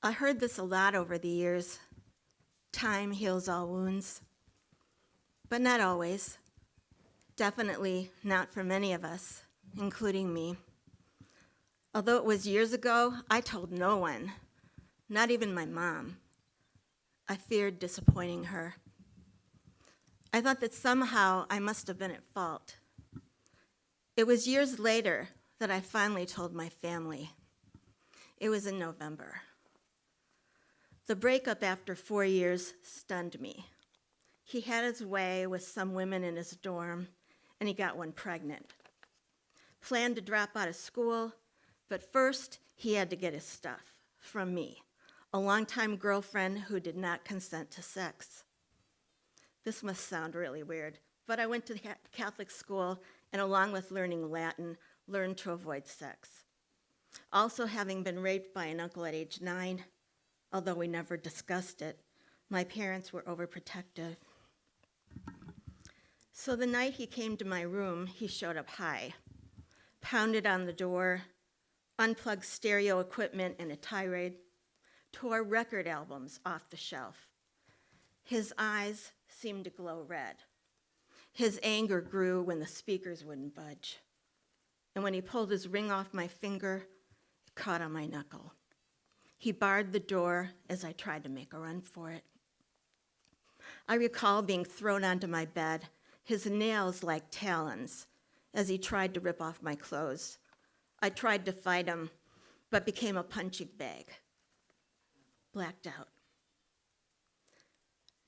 I heard this a lot over the years. Time heals all wounds. But not always. Definitely not for many of us, including me. Although it was years ago, I told no one, not even my mom. I feared disappointing her. I thought that somehow I must have been at fault. It was years later that I finally told my family. It was in November. The breakup after 4 years stunned me. He had his way with some women in his dorm, and he got one pregnant. Planned to drop out of school, but first he had to get his stuff from me, a longtime girlfriend who did not consent to sex. This must sound really weird, but I went to Catholic school and along with learning Latin, learned to avoid sex. Also, having been raped by an uncle at age 9, although we never discussed it, my parents were overprotective. So the night he came to my room, he showed up high, pounded on the door, unplugged stereo equipment in a tirade, tore record albums off the shelf. His eyes seemed to glow red. His anger grew when the speakers wouldn't budge. And when he pulled his ring off my finger, it caught on my knuckle. He barred the door as I tried to make a run for it. I recall being thrown onto my bed, his nails like talons, as he tried to rip off my clothes. I tried to fight him, but became a punching bag. Blacked out.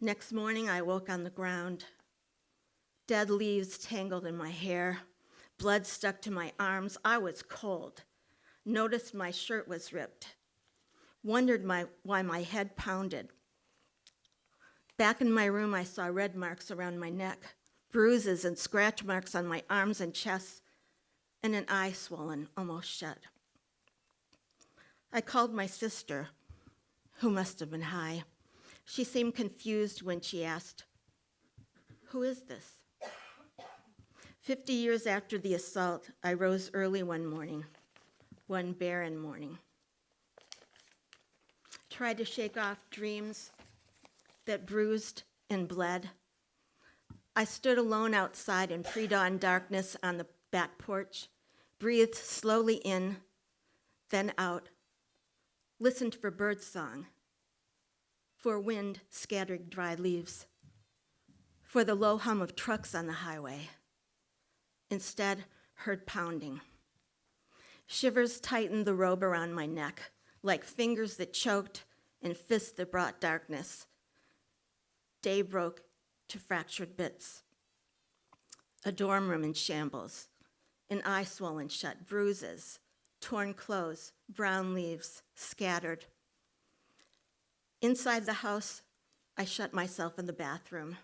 Next morning, I woke on the ground. Dead leaves tangled in my hair, blood stuck to my arms. I was cold. Noticed my shirt was ripped. Wondered why my head pounded. Back in my room, I saw red marks around my neck, bruises and scratch marks on my arms and chest, and an eye swollen almost shut. I called my sister, who must have been high. She seemed confused when she asked, "Who is this?" 50 years after the assault, I rose early one morning, one barren morning. Tried to shake off dreams that bruised and bled. I stood alone outside in pre-dawn darkness on the back porch, breathed slowly in, then out, listened for birdsong, for wind scattering dry leaves, for the low hum of trucks on the highway. Instead, heard pounding. Shivers tightened the robe around my neck, like fingers that choked and fists that brought darkness. Day broke to fractured bits. A dorm room in shambles, an eye swollen shut, bruises, torn clothes, brown leaves, scattered. Inside the house, I shut myself in the bathroom,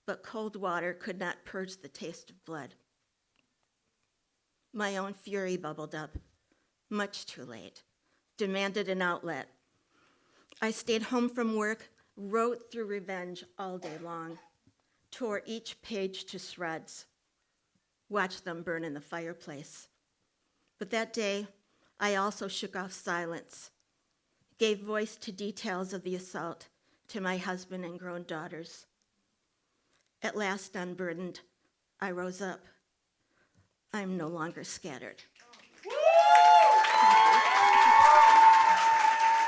but cold water could not purge the taste of blood. My own fury bubbled up, much too late, demanded an outlet. I stayed home from work, wrote through revenge all day long, tore each page to shreds, watched them burn in the fireplace. But that day, I also shook off silence, gave voice to details of the assault to my husband and grown daughters. At last, unburdened, I rose up. I'm no longer scattered.